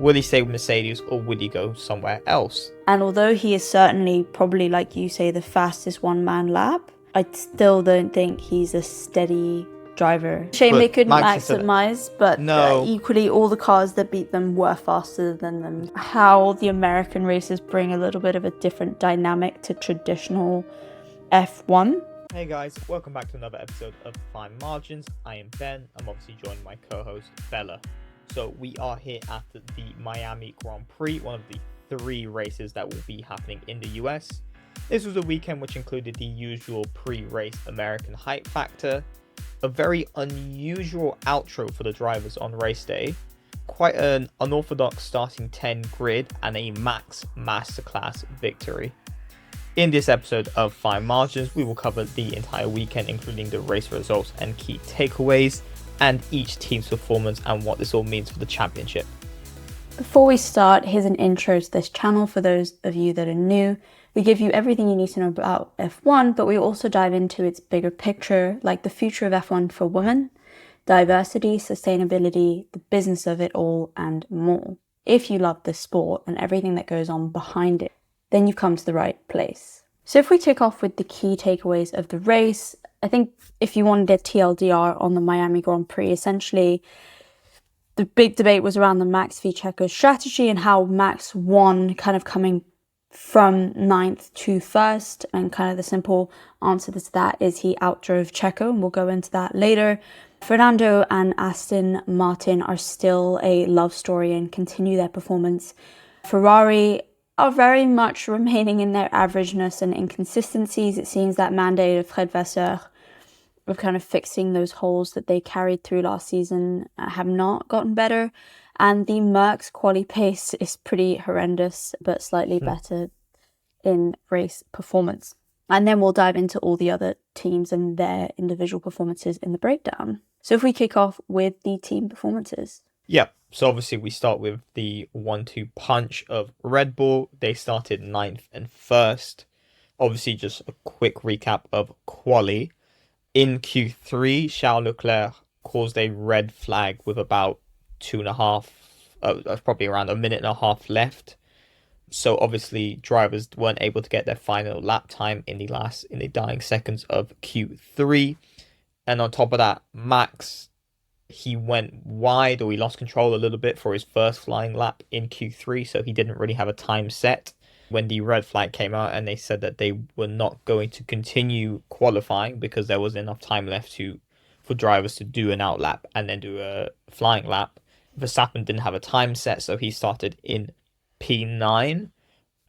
Will he stay with Mercedes or would he go somewhere else? And although he is certainly probably, like you say, the fastest one-man lap, I still don't think he's a steady driver. Shame But they couldn't Max is maximize, but No. equally all the cars that beat them were faster than them. How the American races bring a little bit of a different dynamic to traditional F1. Hey guys, welcome back to another episode of Fine Margins. I am Ben. I'm obviously joined by my co-host Bella. So we are here after the Miami Grand Prix, one of the 3 races that will be happening in the US. This was a weekend which included the usual pre-race American hype factor, a very unusual outro for the drivers on race day, quite an unorthodox starting 10 grid, and a Max masterclass victory. In this episode of Fine Margins, we will cover the entire weekend, including the race results and key takeaways, and each team's performance and what this all means for the championship. Before we start, here's an intro to this channel for those of you that are new. We give you everything you need to know about F1, but we also dive into its bigger picture, like the future of F1 for women, diversity, sustainability, the business of it all, and more. If you love this sport and everything that goes on behind it, then you've come to the right place. So if we take off with the key takeaways of the race, I think if you wanted a TLDR on the Miami Grand Prix, essentially the big debate was around the Max v Checo strategy and how Max won, kind of coming from 9th to 1st, and kind of the simple answer to that is he outdrove Checo, and we'll go into that later. Fernando and Aston Martin are still a love story and continue their performance. Ferrari are very much remaining in their averageness and inconsistencies. It seems that mandate of Fred Vasseur of kind of fixing those holes that they carried through last season have not gotten better. And the Mercs quali pace is pretty horrendous, but slightly better in race performance. And then we'll dive into all the other teams and their individual performances in the breakdown. So if we kick off with the team performances. Yeah, so obviously we start with the 1-2 punch of Red Bull. They started 9th and 1st. Obviously, just a quick recap of quali. In Q3, Charles Leclerc caused a red flag with about probably around a minute and a half left. So obviously drivers weren't able to get their final lap time in the dying seconds of Q3. And on top of that, Max, he went wide, or he lost control a little bit for his first flying lap in Q3, so he didn't really have a time set when the red flag came out, and they said that they were not going to continue qualifying because there wasn't enough time left for drivers to do an out lap and then do a flying lap. Verstappen didn't have a time set, so he started in P9.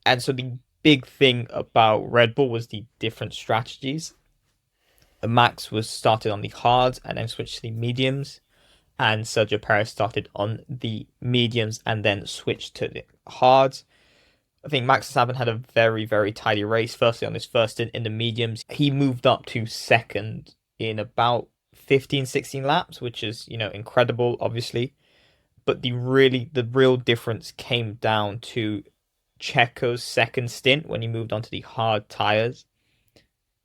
And so the big thing about Red Bull was the different strategies. Max was started on the hards and then switched to the mediums, and Sergio Perez started on the mediums and then switched to the hards. I think Max Verstappen had a very, very tidy race. Firstly, on his first in the mediums, he moved up to 2nd in about 15, 16 laps, which is, incredible, obviously. But the real difference came down to Checo's second stint when he moved onto the hard tires.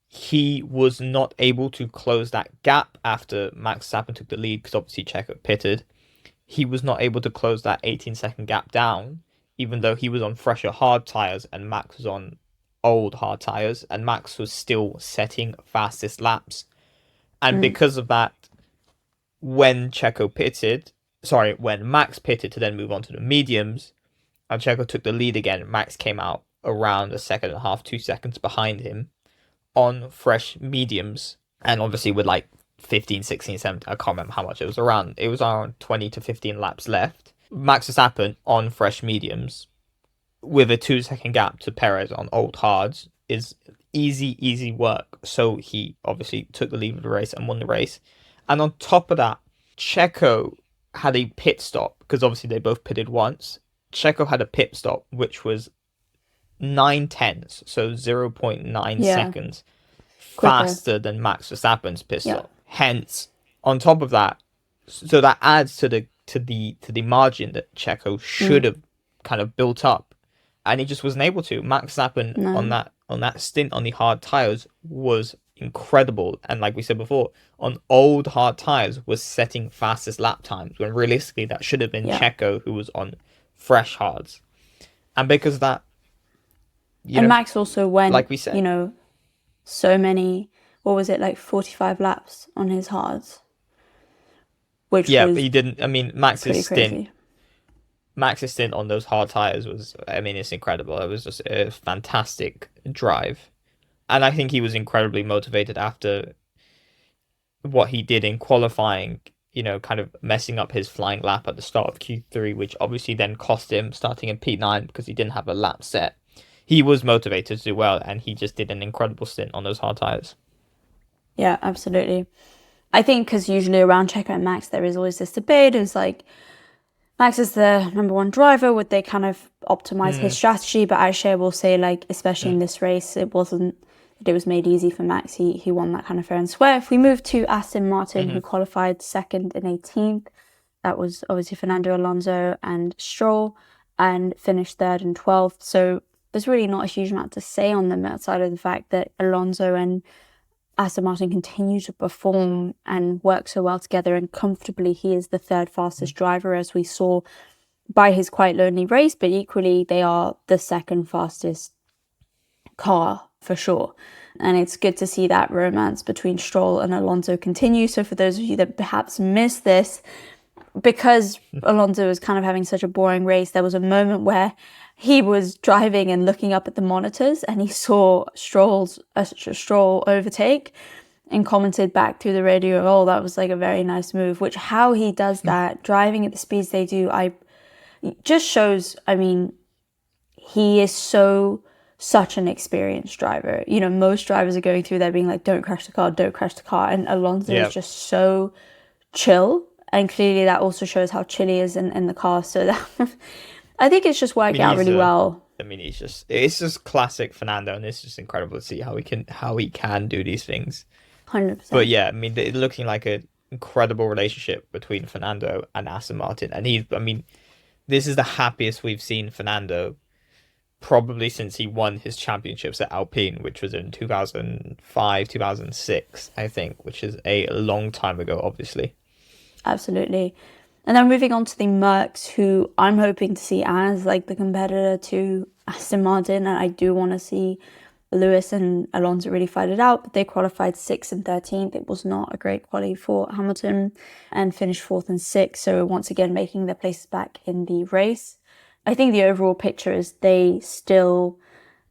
He was not able to close that gap after Max Verstappen took the lead, because obviously Checo pitted. He was not able to close that 18-second gap down, even though he was on fresher hard tires and Max was on old hard tires, and Max was still setting fastest laps. And because of that, when Max pitted to then move on to the mediums, and Checo took the lead again, Max came out around 1.5 seconds, 2 seconds behind him on fresh mediums. And obviously with like 15, 16, 17, I can't remember how much it was around 20 to 15 laps left. Max Verstappen on fresh mediums with a 2-second gap to Perez on old hards is easy work. So he obviously took the lead of the race and won the race. And on top of that, Checo had a pit stop, because obviously they both pitted once. Checo had a pit stop which was 9/10, so 0.9 seconds faster than Max Verstappen's pit stop. Hence, on top of that, so that adds to the margin that Checo should have kind of built up, and he just wasn't able to. Max Verstappen on that stint on the hard tires was incredible, and like we said before, on old hard tires was setting fastest lap times, when realistically that should have been Checo, who was on fresh hards. And because of that, you And know, Max also went, like we you said, know, so many, what was it, like 45 laps on his hards, which yeah, but was he didn't. I mean, pretty crazy. Max's stint on those hard tires was, I mean, it's incredible. It was just a fantastic drive. And I think he was incredibly motivated after what he did in qualifying, kind of messing up his flying lap at the start of Q3, which obviously then cost him starting in P9 because he didn't have a lap set. He was motivated to do well, and he just did an incredible stint on those hard tires. Yeah, absolutely. I think because usually around Checo and Max, there is always this debate. It's like, Max is the number one driver. Would they kind of optimize his Mm, strategy? But Aisha will say, like, especially in mm, this race, it wasn't that it was made easy for Max. He won that kind of fair and square. If we move to Aston Martin, hmm who qualified second and 18th, that was obviously Fernando Alonso and Stroll, and finished third and 12th. So there's really not a huge amount to say on them outside of the fact that Alonso and Aston Martin continue to perform and work so well together, and comfortably he is the third fastest driver, as we saw by his quite lonely race, but equally they are the second fastest car for sure. And it's good to see that romance between Stroll and Alonso continue. So for those of you that perhaps missed this, because Alonso was kind of having such a boring race, there was a moment where he was driving and looking up at the monitors and he saw Stroll overtake and commented back through the radio, "Oh, that was like a very nice move." Which, how he does that, driving at the speeds they do, just shows, I mean, he is such an experienced driver. You know, most drivers are going through there being like, don't crash the car, don't crash the car. And Alonso is Yeah, just so chill. And clearly that also shows how chill he is in the car. So that I think it's just I working mean out really well. it's just classic Fernando, and it's just incredible to see how he can do these things. But 100%. yeah, I mean, it's looking like an incredible relationship between Fernando and Aston Martin, and I mean, this is the happiest we've seen Fernando probably since he won his championships at Alpine, which was in 2005, 2006, I think, which is a long time ago, obviously. Absolutely. And then moving on to the Mercs, who I'm hoping to see as like the competitor to Aston Martin. And I do want to see Lewis and Alonso really fight it out, but they qualified 6th and 13th. It was not a great quali for Hamilton and finished 4th and 6th. So once again, making their places back in the race. I think the overall picture is they still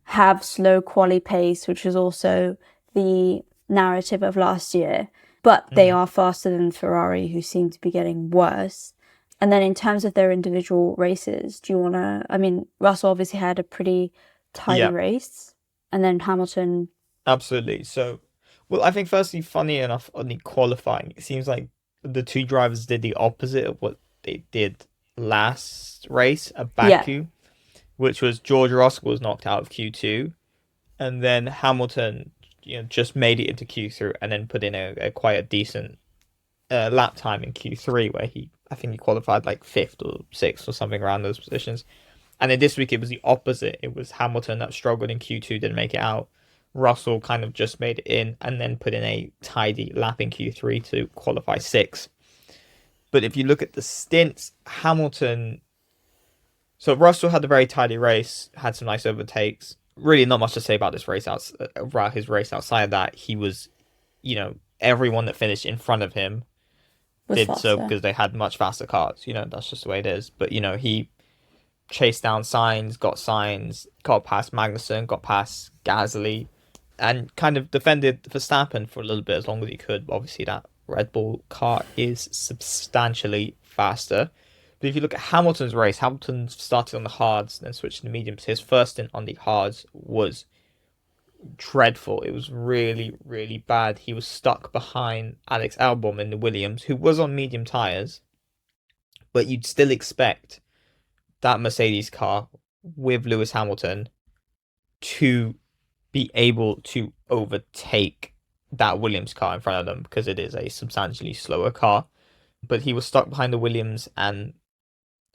have slow quali pace, which was also the narrative of last year, but they Hmm are faster than Ferrari, who seem to be getting worse. And then in terms of their individual races, do you want to? I mean, Russell obviously had a pretty tidy Yeah, race, and then Hamilton. absolutely. So, well, I think firstly, funny enough, on the qualifying, it seems like the two drivers did the opposite of what they did last race at Yeah, Baku, which was George Russell was knocked out of Q2, and then Hamilton, just made it into Q3 and then put in a quite a decent lap time in Q3 where I think he qualified like fifth or sixth or something around those positions. And then this week it was the opposite. It was Hamilton that struggled in Q2, didn't make it out. Russell kind of just made it in and then put in a tidy lap in Q3 to qualify sixth. But if you look at the stints, Hamilton. So Russell had a very tidy race, had some nice overtakes. Really, not much to say about this race about his race outside of that. He was, everyone that finished in front of him was did so faster. because they had much faster cars. That's just the way it is. But he chased down Signs, got past Magnussen, got past Gasly, and kind of defended Verstappen for a little bit as long as he could. Obviously, that Red Bull car is substantially faster. But if you look at Hamilton's race, Hamilton started on the hards, then switched to the mediums. His first stint on the hards was dreadful. It was really, really bad. He was stuck behind Alex Albon in the Williams, who was on medium tyres, but you'd still expect that Mercedes car with Lewis Hamilton to be able to overtake that Williams car in front of them because it is a substantially slower car. But he was stuck behind the Williams, and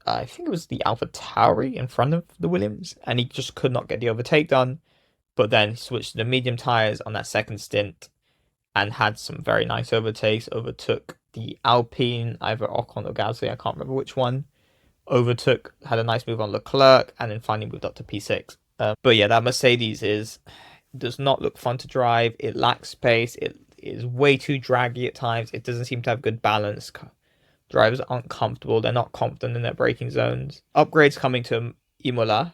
I think it was the Alpha Tauri in front of the Williams, and he just could not get the overtake done. But then he switched to the medium tyres on that second stint and had some very nice overtakes. Overtook the Alpine, either Ocon or Gasly, I can't remember which one. had a nice move on Leclerc, and then finally moved up to P6. But yeah, that Mercedes does not look fun to drive. It lacks space. It is way too draggy at times. It doesn't seem to have good balance. Drivers aren't comfortable. They're not confident in their braking zones. Upgrades coming to Imola.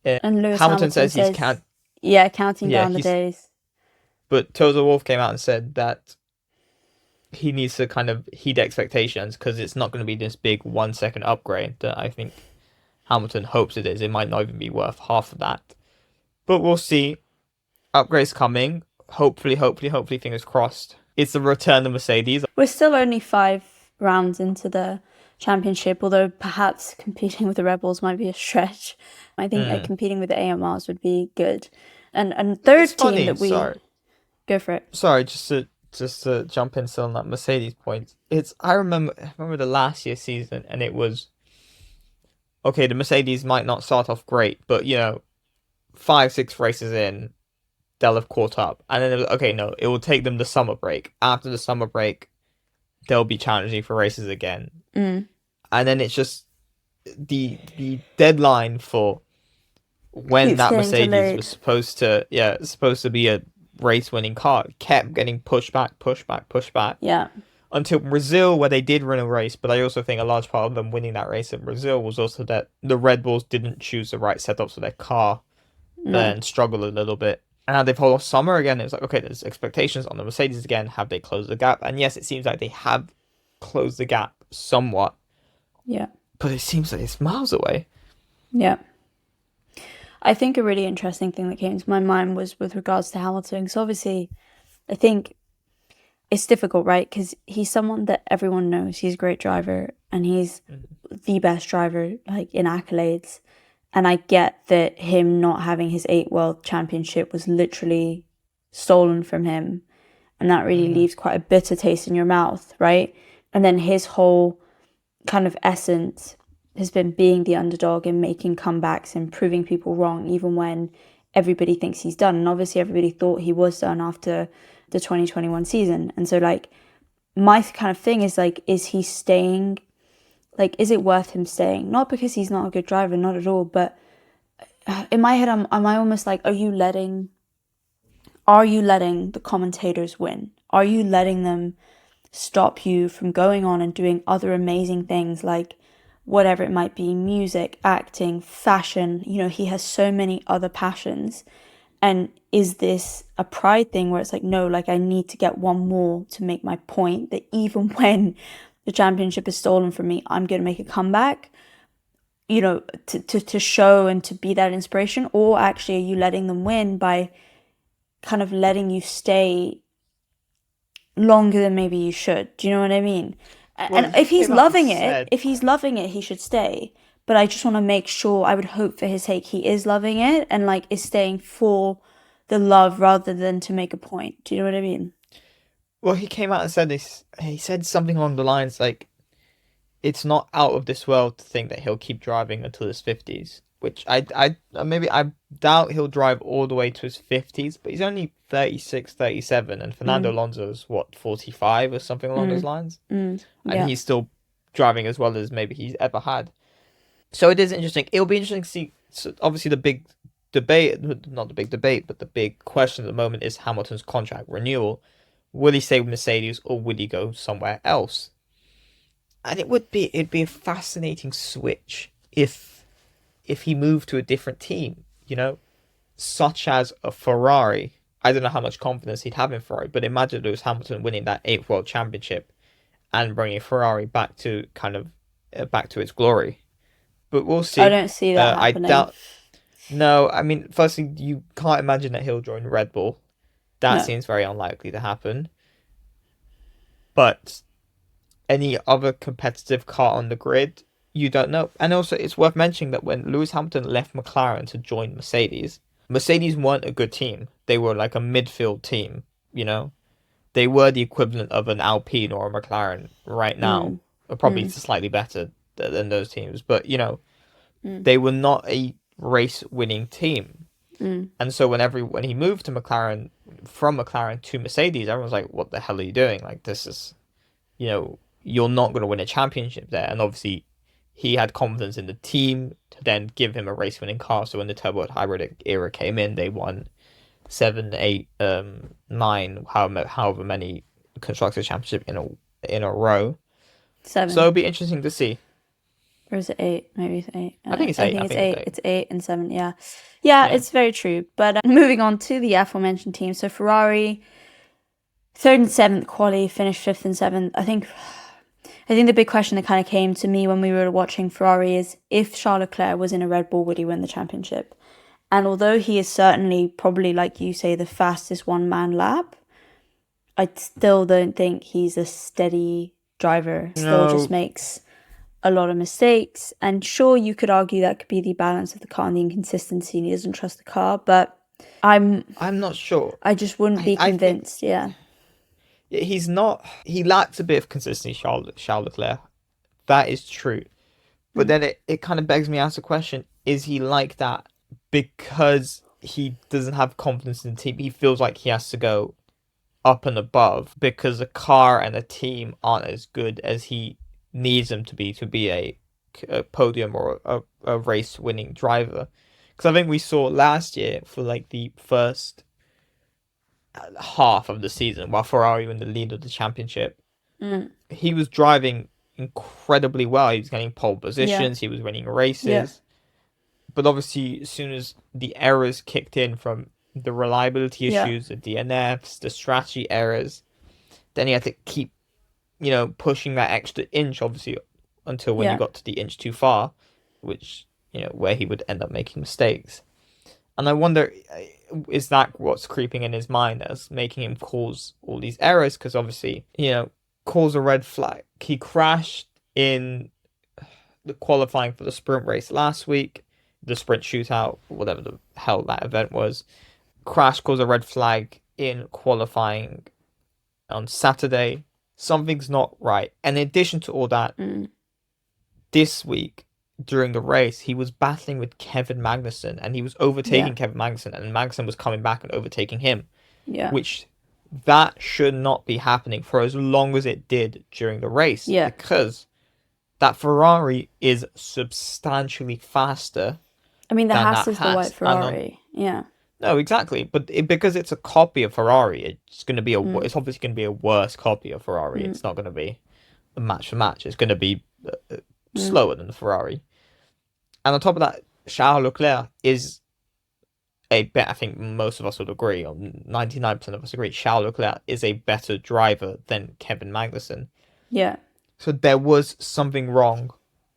And Lewis Hamilton says he's says, yeah, counting yeah, down the days. But Toto Wolff came out and said that he needs to kind of heed expectations because it's not going to be this big 1 second upgrade that I think Hamilton hopes it is. It might not even be worth half of that. But we'll see. Upgrades coming. Hopefully, fingers crossed. It's the return of Mercedes. We're still only 5 rounds into the championship, although perhaps competing with the Red Bulls might be a stretch. I think that competing with the AMRs would be good. And third team that we... Sorry. Go for it. Sorry, just to jump in still on that Mercedes point. I remember the last year's season, and it was... Okay, the Mercedes might not start off great, but, 5-6 races in, they'll have caught up. And then, it will take them the summer break. After the summer break, they'll be challenging for races again. And then it's just the deadline for when that Mercedes was supposed to be a race-winning car kept getting pushed back. Yeah. Until Brazil, where they did win a race, but I also think a large part of them winning that race in Brazil was also that the Red Bulls didn't choose the right setups for their car and struggled a little bit. And now they've held off summer again. It was like, okay, there's expectations on the Mercedes again. Have they closed the gap? And yes, it seems like they have closed the gap somewhat. Yeah. But it seems like it's miles away. Yeah. I think a really interesting thing that came to my mind was with regards to Hamilton. So obviously, I think it's difficult, right? Because he's someone that everyone knows. He's a great driver, and he's the best driver, like, in accolades. And I get that him not having his 8th World Championship was literally stolen from him. And that really leaves quite a bitter taste in your mouth, right? And then his whole kind of essence has been being the underdog and making comebacks and proving people wrong, even when everybody thinks he's done. And obviously everybody thought he was done after the 2021 season. And so, like, my kind of thing is, like, is he staying? Like, is it worth him staying? Not because he's not a good driver, not at all, but in my head, am I almost like, are you letting the commentators win? Are you letting them stop you from going on and doing other amazing things, like whatever it might be, music, acting, fashion? He has so many other passions. And is this a pride thing where it's like, no, like, I need to get one more to make my point that even when the championship is stolen from me, I'm going to make a comeback, to show and to be that inspiration? Or actually, are you letting them win by kind of letting you stay longer than maybe you should? Do you know what I mean? Well, and if he's loving it, he should stay. But I just want to make sure, I would hope for his sake, he is loving it and, like, is staying for the love rather than to make a point. Do you know what I mean? Well, he came out and said this. He said something along the lines like, it's not out of this world to think that he'll keep driving until his 50s, which I doubt he'll drive all the way to his 50s, but he's only 36, 37, and Fernando Alonso's, 45 or something along those lines? And he's still driving as well as maybe he's ever had. So it is interesting. It'll be interesting to see. So obviously, the big debate, not the big debate, but the big question at the moment is Hamilton's contract renewal. Will he stay with Mercedes or will he go somewhere else? And it'd be a fascinating switch if he moved to a different team, such as a Ferrari. I don't know how much confidence he'd have in Ferrari, but imagine Lewis Hamilton winning that 8th World Championship and bringing Ferrari back to its glory. But we'll see. I don't see that happening. I doubt. No, I mean, firstly, you can't imagine that he'll join Red Bull. That seems very unlikely to happen. But any other competitive car on the grid, you don't know. And also, it's worth mentioning that when Lewis Hamilton left McLaren to join Mercedes, Mercedes weren't a good team. They were like a midfield team, They were the equivalent of an Alpine or a McLaren right now. Or probably slightly better than those teams. But, they were not a race-winning team. And so when he moved to McLaren, from McLaren to Mercedes, everyone's like, what the hell are you doing? Like, this is, you're not going to win a championship there. And obviously, he had confidence in the team to then give him a race-winning car. So when the turbo hybrid era came in, they won 7, 8, 9, however many constructors championship in a row. 7. So it'll be interesting to see. Or is it 8? Maybe it's 8. I think it's 8. I think it's 8. It's 8 and 7, yeah. Yeah. It's very true. But moving on to the aforementioned team. So Ferrari, 3rd and 7th quali, finished 5th and 7th. I think the big question that kind of came to me when we were watching Ferrari is, if Charles Leclerc was in a Red Bull, would he win the championship? And although he is certainly probably, like you say, the fastest one-man lap, I still don't think he's a steady driver. Still just makes a lot of mistakes. And sure, you could argue that could be the balance of the car and the inconsistency, and he doesn't trust the car, but I'm not sure. I just wouldn't be convinced. He's not. He lacks a bit of consistency, Charles Leclerc. That is true. But then it kind of begs me to ask the question, is he like that because he doesn't have confidence in the team? He feels like he has to go up and above because the car and the team aren't as good as he needs them to be a podium or a race winning driver. Because I think we saw last year for like the first half of the season while Ferrari were in the lead of the championship, he was driving incredibly well. He was getting pole positions, he was winning races. But obviously, as soon as the errors kicked in from the reliability issues, the DNFs, the strategy errors, then he had to keep, pushing that extra inch, obviously, until when you got to the inch too far, which, where he would end up making mistakes. And I wonder, is that what's creeping in his mind as making him cause all these errors? Because obviously, cause a red flag. He crashed in the qualifying for the sprint race last week, the sprint shootout, whatever the hell that event was. Crash caused a red flag in qualifying on Saturday. Something's not right. And in addition to all that, this week, during the race, he was battling with Kevin Magnussen, and he was overtaking Kevin Magnussen, and Magnussen was coming back and overtaking him. Which, that should not be happening for as long as it did during the race. Because that Ferrari is substantially faster. I mean, the Haas is the white Ferrari. No, exactly. But because it's a copy of Ferrari, it's going to be it's obviously going to be a worse copy of Ferrari. It's not going to be a match for match. It's going to be slower than the Ferrari. And on top of that, Charles Leclerc is I think most of us would agree, or 99% of us agree, Charles Leclerc is a better driver than Kevin Magnussen. So there was something wrong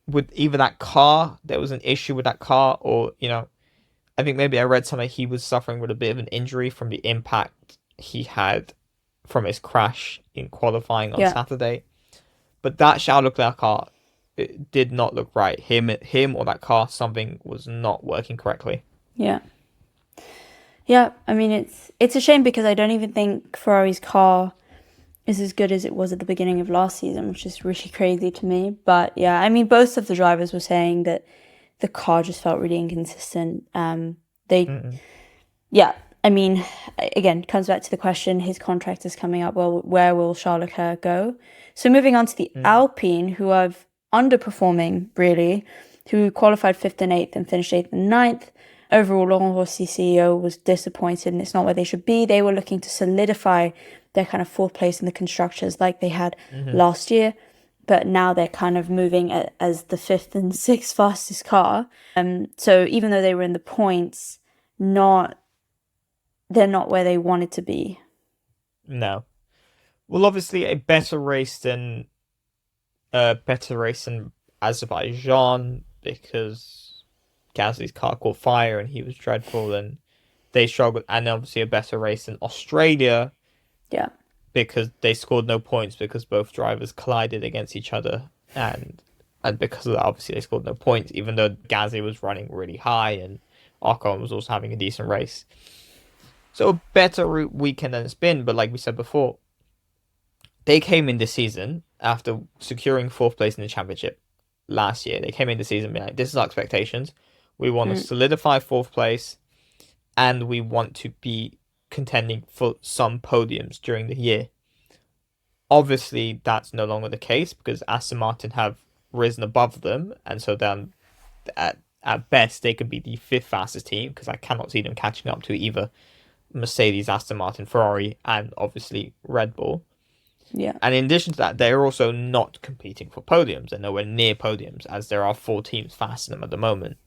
with either that car, there was an issue with that car, or, I think maybe I read something, he was suffering with a bit of an injury from the impact he had from his crash in qualifying on Saturday. But that Charles Leclerc car, it did not look right. Him or that car, something was not working correctly. I mean, it's a shame because I don't even think Ferrari's car is as good as it was at the beginning of last season, which is really crazy to me. But yeah, I mean, both of the drivers were saying that the car just felt really inconsistent. I mean, again, comes back to the question, his contract is coming up. Well, where will Charles Leclerc go? So moving on to the Alpine, who are underperforming, really, who qualified 5th and 8th and finished 8th and 9th. Overall, Laurent Rossi, CEO, was disappointed, and it's not where they should be. They were looking to solidify their kind of 4th place in the constructors like they had last year. But now they're kind of moving as the 5th and 6th fastest car. So even though they were in the points, they're not where they wanted to be. No. Well, obviously a better race than Azerbaijan, because Gasly's car caught fire and he was dreadful and they struggled. And obviously a better race than Australia. Because they scored no points because both drivers collided against each other, and because of that, obviously they scored no points, even though Gasly was running really high and Ocon was also having a decent race. So a better weekend than it's been, but like we said before, they came in this season after securing 4th place in the championship last year. They came in this season being like, this is our expectations. We want to solidify 4th place, and we want to be contending for some podiums during the year. Obviously, that's no longer the case because Aston Martin have risen above them, and so then at best they could be the fifth fastest team because I cannot see them catching up to either Mercedes, Aston Martin, Ferrari, and obviously Red Bull. Yeah. And in addition to that, they're also not competing for podiums. They're nowhere near podiums, as there are four teams faster than them at the moment.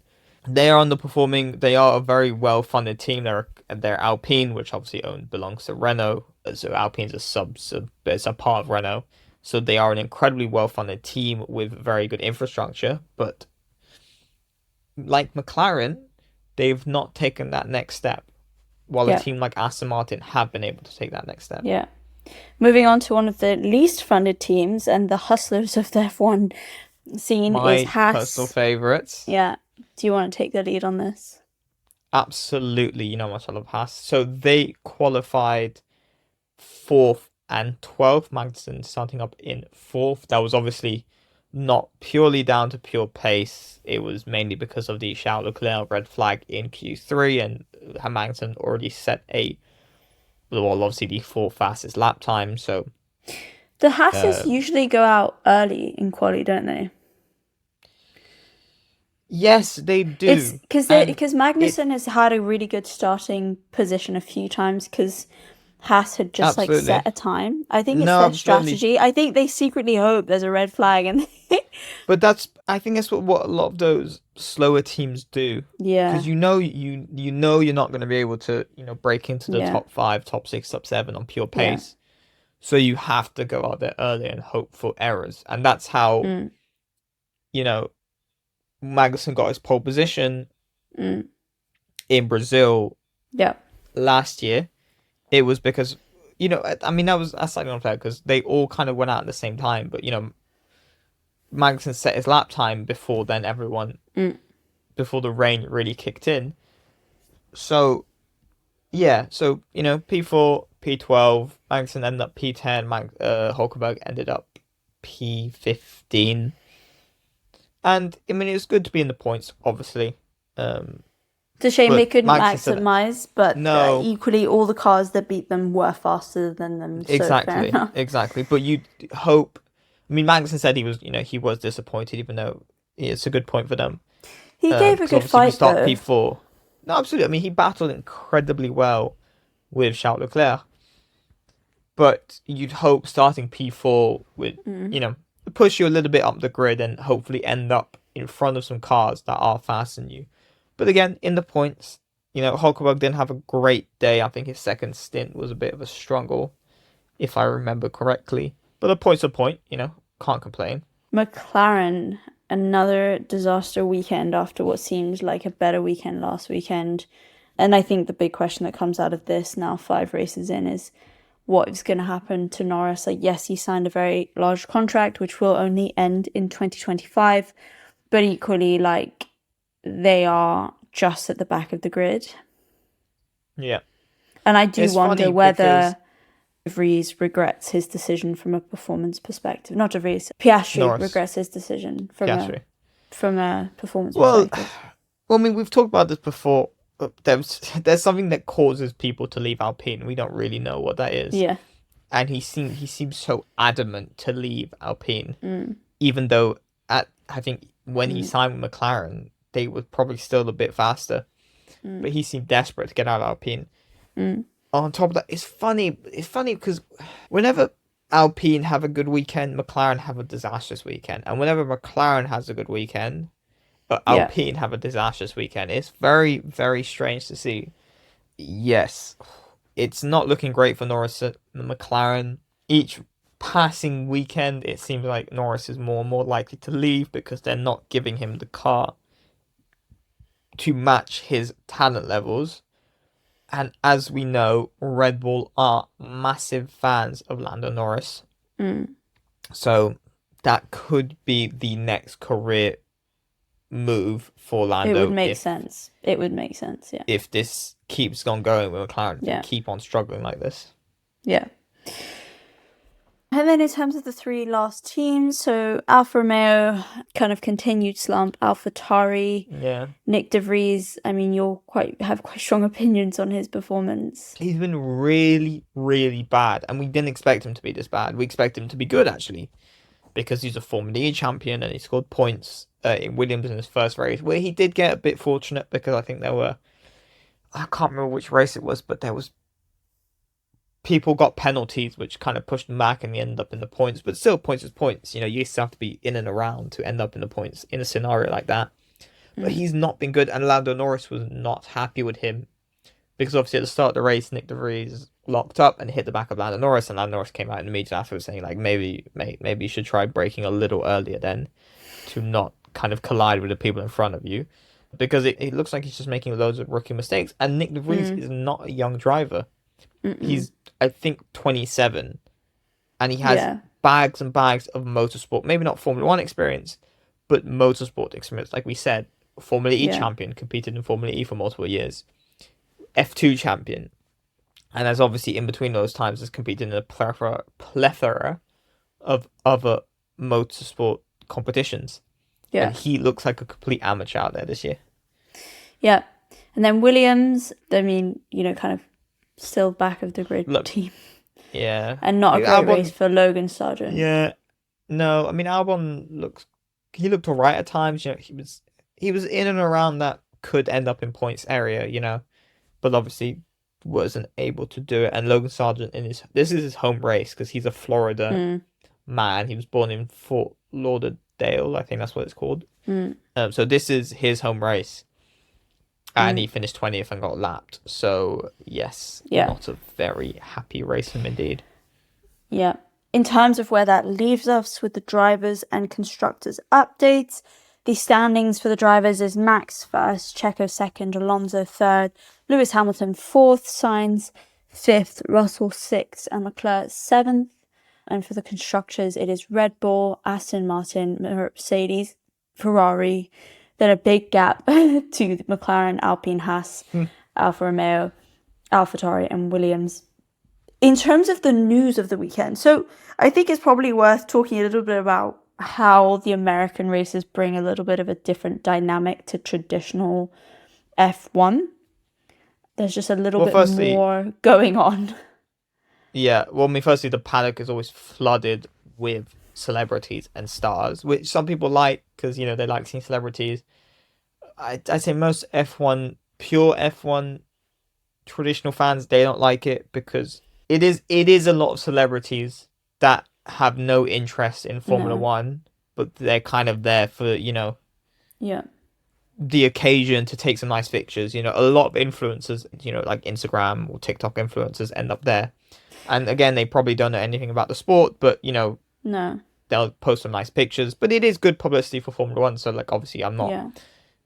They are underperforming. They are a very well-funded team. They're Alpine, which obviously belongs to Renault. So Alpine's it's a part of Renault. So they are an incredibly well-funded team with very good infrastructure. But like McLaren, they've not taken that next step. While a Yeah. team like Aston Martin have been able to take that next step. Yeah. Moving on to one of the least funded teams and the hustlers of the F1 scene is My Haas. personal favourites. Yeah. Do you want to take the lead on this? Absolutely, you know how much I love Haas. So they qualified fourth and 12th. Magnussen starting up in fourth. That was obviously not purely down to pure pace. It was mainly because of the Charles Leclerc red flag in Q3, and Magnussen already set obviously the fourth fastest lap time. So the Haas's usually go out early in quali, don't they? Yes, they do. It's because Magnussen has had a really good starting position a few times because Haas had just absolutely. set a time. I think it's their strategy. I think they secretly hope there's a red flag, and but I think that's what a lot of those slower teams do. Yeah. Because you know you're not going to be able to break into the top 5, top 6, top 7 on pure pace. Yeah. So you have to go out there early and hope for errors, and that's how Magnussen got his pole position in Brazil last year. It was because, that's slightly unfair because they all kind of went out at the same time. But, Magnussen set his lap time before then before the rain really kicked in. So, yeah. So, P4, P12, Magnussen ended up P10, Hulkenberg ended up P15. And, it was good to be in the points, obviously. It's a shame they couldn't maximize, but no. Equally, all the cars that beat them were faster than them. Exactly, so exactly. But you hope. Magnussen said he was disappointed, even though it's a good point for them. He gave a good fight, though. P4. No, absolutely. He battled incredibly well with Charles Leclerc. But you'd hope starting P4 would, push you a little bit up the grid and hopefully end up in front of some cars that are faster than you. But again, in the points, Hulkenberg didn't have a great day. I think his second stint was a bit of a struggle, if I remember correctly. But a point's a point, can't complain. McLaren, another disaster weekend after what seemed like a better weekend last weekend. And I think the big question that comes out of this now 5 races in is what is going to happen to Norris. Yes, he signed a very large contract, which will only end in 2025. But equally, they are just at the back of the grid. Yeah. And I do wonder whether De Vries regrets his decision from a performance perspective. Not De Vries, Piastri regrets his decision from a performance perspective. Well, we've talked about this before. There's something that causes people to leave Alpine. We don't really know what that is. Yeah. And he seems so adamant to leave Alpine, even though I think when he signed with McLaren, they were probably still a bit faster. But he seemed desperate to get out of Alpine. On top of that, it's funny because whenever Alpine have a good weekend, McLaren have a disastrous weekend. And whenever McLaren has a good weekend, Alpine have a disastrous weekend. It's very, very strange to see. Yes, it's not looking great for Norris and McLaren. Each passing weekend, it seems like Norris is more and more likely to leave because they're not giving him the car to match his talent levels. And as we know, Red Bull are massive fans of Lando Norris. So that could be the next career move for Lando. It would make sense. It would make sense, yeah. If this keeps on going with McLaren, to keep on struggling like this. Yeah. And then in terms of the 3 last teams, so Alfa Romeo, kind of continued slump. AlphaTauri, Nick De Vries. You'll have quite strong opinions on his performance. He's been really, really bad, and we didn't expect him to be this bad. We expect him to be good, actually. because he's a Formula E champion and he scored points in Williams in his first race, where he did get a bit fortunate because I think I can't remember which race it was, but there was people got penalties which kind of pushed them back and they ended up in the points. But still, points is points. You know, you still have to be in and around to end up in the points in a scenario like that. But he's not been good, and Lando Norris was not happy with him because obviously at the start of the race, Nick De Vries locked up and hit the back of Lando Norris, and Lando Norris came out immediately after saying like, maybe you should try braking a little earlier then to not kind of collide with the people in front of you, because it looks like he's just making loads of rookie mistakes. And Nick De Vries is not a young driver. He's, I think, 27, and he has bags and bags of motorsport, maybe not Formula 1 experience, but motorsport experience. Like we said, Formula E champion, competed in Formula E for multiple years, F2 champion, and as obviously in between those times has competed in a plethora of other motorsport competitions. Yeah. And he looks like a complete amateur out there this year. Yeah. And then Williams, I mean, you know, kind of still back of the grid team. Yeah. And not a great race for Logan Sargent. Yeah. No, I mean, Albon looked all right at times. You know, he was in and around that could end up in points area, you know, but obviously wasn't able to do it. And Logan Sargent this is his home race because he's a Florida man. He was born in Fort Lauderdale, I think that's what it's called. So this is his home race, and he finished 20th and got lapped. So yes, not a very happy race for him indeed. Yeah. In terms of where that leaves us with the drivers and constructors updates, the standings for the drivers is Max first, Checo second, Alonso third, Lewis Hamilton fourth, Sainz fifth, Russell sixth, and Leclerc seventh. And for the constructors, it is Red Bull, Aston Martin, Mercedes, Ferrari, then a big gap to McLaren, Alpine, Haas, Alfa Romeo, AlphaTauri, and Williams. In terms of the news of the weekend, so I think it's probably worth talking a little bit about how the American races bring a little bit of a different dynamic to traditional F1. There's just a little bit more going on. Yeah, well, I mean, firstly, the paddock is always flooded with celebrities and stars, which some people like because, you know, they like seeing celebrities. I'd say most pure F1 traditional fans, they don't like it because it is a lot of celebrities that have no interest in Formula 1, but they're kind of there for, you know, the occasion to take some nice pictures. You know, a lot of influencers, you know, like Instagram or TikTok influencers end up there. And again, they probably don't know anything about the sport, but, you know, they'll post some nice pictures. But it is good publicity for Formula 1. So, like, obviously, I'm not,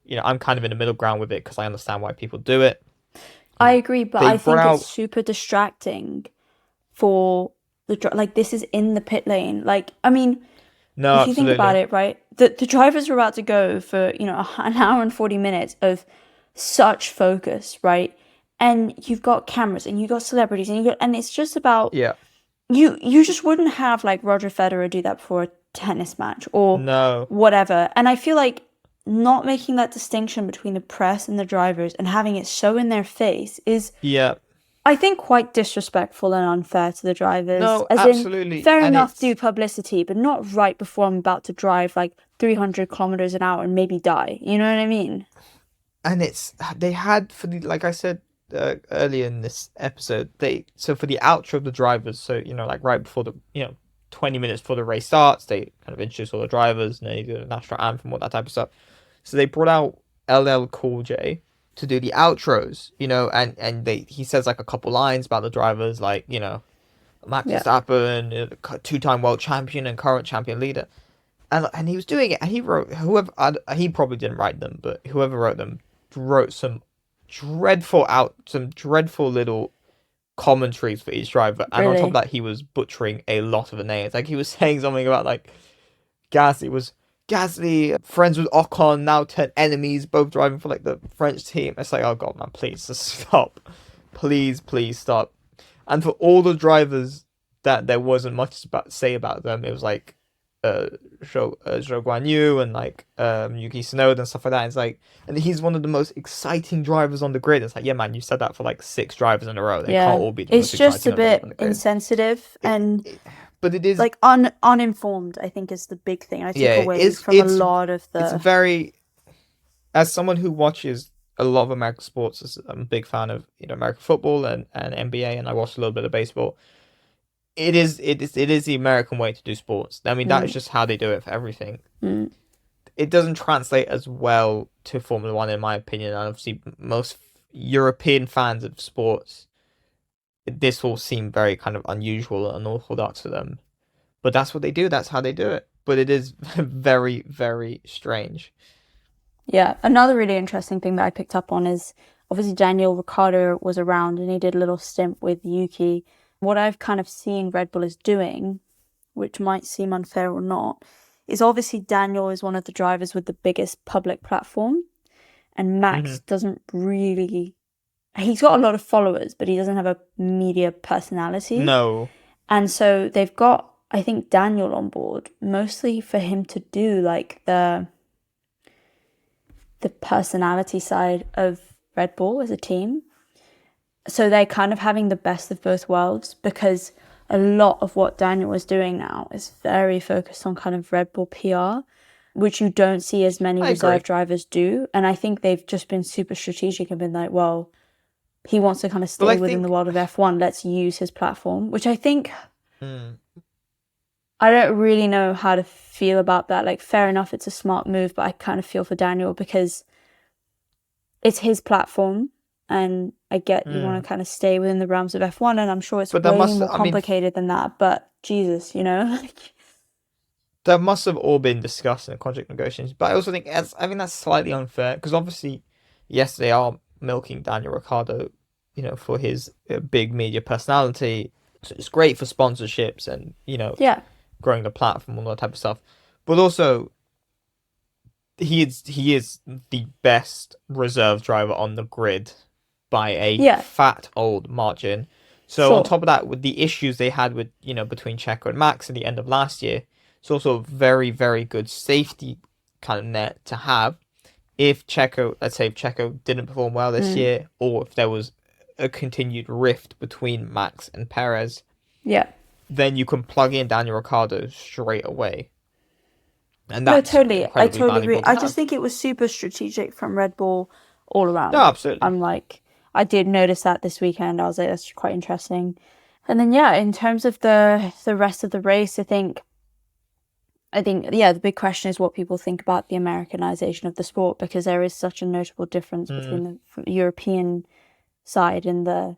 you know, I'm kind of in the middle ground with it because I understand why people do it. I agree, but I think it's super distracting for like, this is in the pit lane. Like, I mean, if you think about it, right, the drivers are about to go for, you know, an hour and 40 minutes of such focus, right? And you've got cameras and you've got celebrities and it's just about you just wouldn't have like Roger Federer do that before a tennis match or whatever. And I feel like not making that distinction between the press and the drivers and having it so in their face is I think quite disrespectful and unfair to the drivers. No, absolutely. Fair enough, do publicity, but not right before I'm about to drive like 300 kilometers an hour and maybe die. You know what I mean? And they had, for the, like I said earlier in this episode, so for the outro of the drivers, so, you know, like right before 20 minutes before the race starts, they kind of introduce all the drivers and they do the national anthem, all that type of stuff. So they brought out LL Cool J to do the outros, you know, and he says like a couple lines about the drivers, like, you know, Max Verstappen, two-time world champion and current champion leader, and he was doing it, and he wrote he probably didn't write them, but whoever wrote them wrote some dreadful little commentaries for each driver, and on top of that, he was butchering a lot of the names. Like, he was saying something about like Gasly, friends with Ocon, now 10 enemies, both driving for like the French team. It's like, oh god, man, please just stop. Please stop. And for all the drivers that there wasn't much to say about them, it was like Zhou Guan Yu and like Yuki Tsunoda and stuff like that. It's like, and he's one of the most exciting drivers on the grid. It's like, yeah, man, you said that for like 6 drivers in a row. They can't all be the most exciting. It's just a bit insensitive, and but it is like uninformed, I think, is the big thing I took away from a lot of it's the. very, as someone who watches a lot of American sports, I'm a big fan of American football and NBA, and I watch a little bit of baseball. It is the American way to do sports. I mean, that is just how they do it for everything. Mm. It doesn't translate as well to Formula One, in my opinion. And obviously, most European fans of sports, this will seem very kind of unusual and unorthodox to them. But that's what they do. That's how they do it. But it is very, very strange. Yeah, another really interesting thing that I picked up on is obviously Daniel Ricciardo was around and he did a little stint with Yuki. What I've kind of seen Red Bull is doing, which might seem unfair or not, is obviously Daniel is one of the drivers with the biggest public platform, and Max doesn't really. He's got a lot of followers, but he doesn't have a media personality. No. And so they've got, I think, Daniel on board, mostly for him to do like the personality side of Red Bull as a team. So they're kind of having the best of both worlds, because a lot of what Daniel is doing now is very focused on kind of Red Bull PR, which you don't see as many reserve drivers do. And I think they've just been super strategic and been like, well, he wants to kind of stay within the world of F1. Let's use his platform, which I think I don't really know how to feel about that. Like, fair enough, it's a smart move, but I kind of feel for Daniel because it's his platform, and I get you want to kind of stay within the realms of F1, and I'm sure it's way more complicated than that. But Jesus, that must have all been discussed in the contract negotiations. But I also think that's slightly unfair, because obviously, yes, they are milking Daniel Ricciardo, for his big media personality. So it's great for sponsorships and growing the platform and all that type of stuff. But also, he is the best reserve driver on the grid by a fat old margin. So on top of that, with the issues they had with between Checo and Max at the end of last year, it's also a very, very good safety kind of net to have. If Checo didn't perform well this year, or if there was a continued rift between Max and Perez, then you can plug in Daniel Ricciardo straight away. And that's totally. I totally agree. I just think it was super strategic from Red Bull all around. No, absolutely. I'm like, I did notice that this weekend. I was like, that's quite interesting. And then in terms of the rest of the race, I think the big question is what people think about the Americanization of the sport, because there is such a notable difference between the European side and the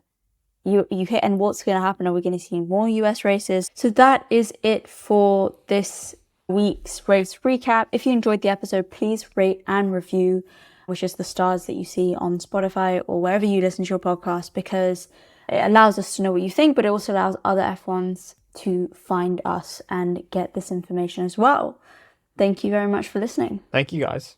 UK, and what's going to happen. Are we going to see more US races? So that is it for this week's race recap. If you enjoyed the episode, please rate and review, which is the stars that you see on Spotify or wherever you listen to your podcast, because it allows us to know what you think, but it also allows other F1s to find us and get this information as well. Thank you very much for listening. Thank you, guys.